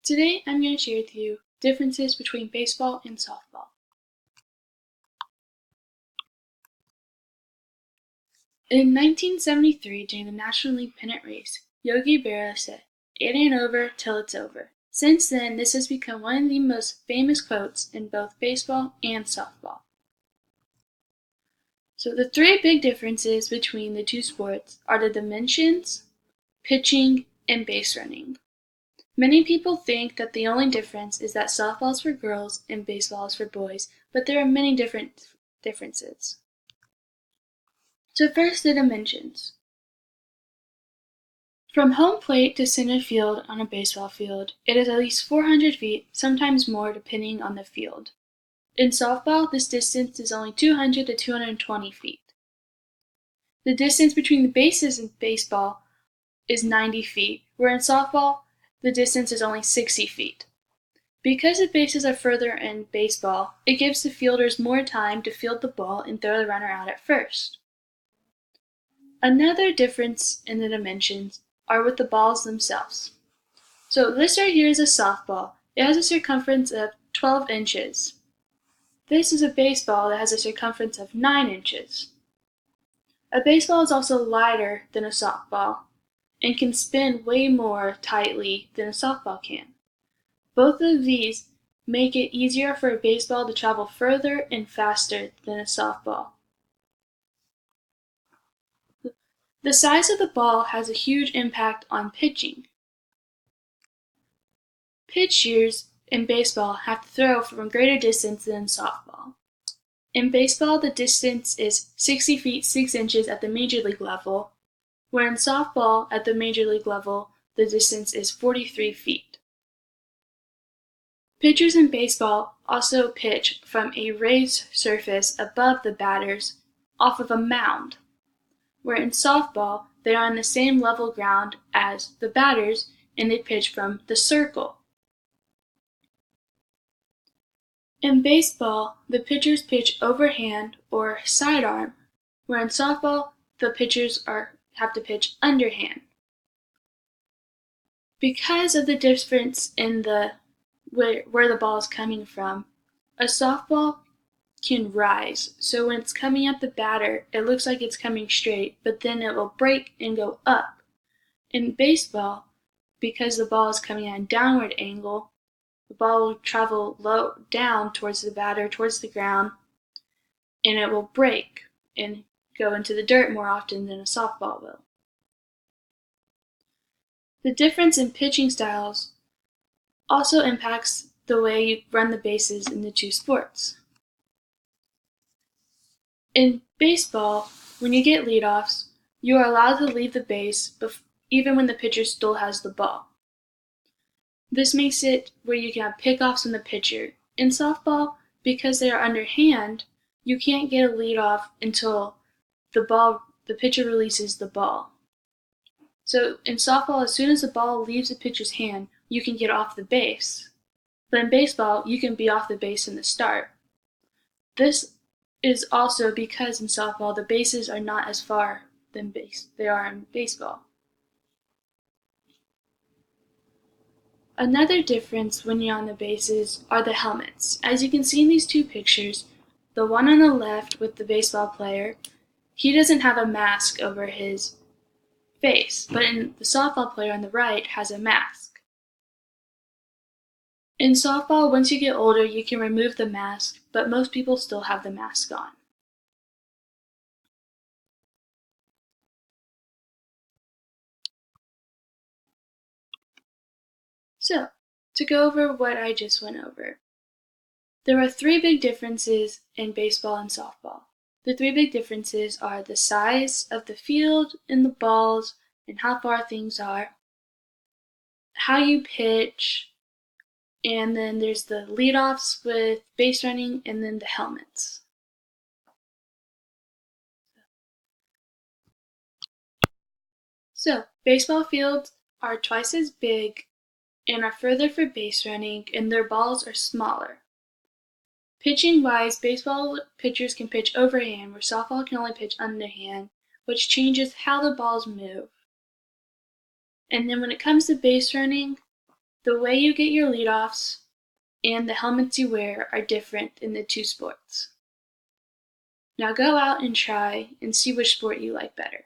Today I'm going to share with you differences between baseball and softball. In 1973, during the National League pennant race, Yogi Berra said, "It ain't over till it's over." Since then, this has become one of the most famous quotes in both baseball and softball. So the three big differences between the two sports are the dimensions, pitching, and base running. Many people think that the only difference is that softball is for girls and baseball is for boys, but there are many differences. So first, the dimensions. From home plate to center field on a baseball field, it is at least 400 feet, sometimes more depending on the field. In softball, this distance is only 200 to 220 feet. The distance between the bases in baseball is 90 feet, where in softball, the distance is only 60 feet. Because the bases are further in baseball, it gives the fielders more time to field the ball and throw the runner out at first. Another difference in the dimensions are with the balls themselves. So this right here is a softball. It has a circumference of 12 inches. This is a baseball that has a circumference of 9 inches. A baseball is also lighter than a softball and can spin way more tightly than a softball can. Both of these make it easier for a baseball to travel further and faster than a softball. The size of the ball has a huge impact on pitching. Pitchers in baseball have to throw from a greater distance than in softball. In baseball, the distance is 60 feet 6 inches at the major league level, where in softball at the major league level, the distance is 43 feet. Pitchers in baseball also pitch from a raised surface above the batters off of a mound, where in softball, they are on the same level ground as the batters and they pitch from the circle. In baseball, the pitchers pitch overhand or sidearm, where in softball, the pitchers have to pitch underhand. Because of the difference in where the ball is coming from, a softball can rise. So when it's coming at the batter, it looks like it's coming straight, but then it will break and go up. In baseball, because the ball is coming at a downward angle, the ball will travel low down towards the batter, towards the ground, and it will break and go into the dirt more often than a softball will. The difference in pitching styles also impacts the way you run the bases in the two sports. In baseball, when you get leadoffs, you are allowed to leave the base even when the pitcher still has the ball. This makes it where you can have pickoffs from the pitcher. In softball, because they are underhand, you can't get a leadoff until the pitcher releases the ball. So in softball, as soon as the ball leaves the pitcher's hand, you can get off the base. But in baseball, you can be off the base in the start. This is also because in softball, the bases are not as far than they are in baseball. Another difference when you're on the bases are the helmets. As you can see in these two pictures, the one on the left with the baseball player, he doesn't have a mask over his face, but the softball player on the right has a mask. In softball, once you get older, you can remove the mask, but most people still have the mask on. So, to go over what I just went over, there are three big differences in baseball and softball. The three big differences are the size of the field and the balls and how far things are, how you pitch, and then there's the leadoffs with base running and then the helmets. So, baseball fields are twice as big and are further for base running, and their balls are smaller. Pitching-wise, baseball pitchers can pitch overhand, where softball can only pitch underhand, which changes how the balls move. And then when it comes to base running, The way you get your leadoffs and the helmets you wear are different in the two sports. Now go out and try and see which sport you like better.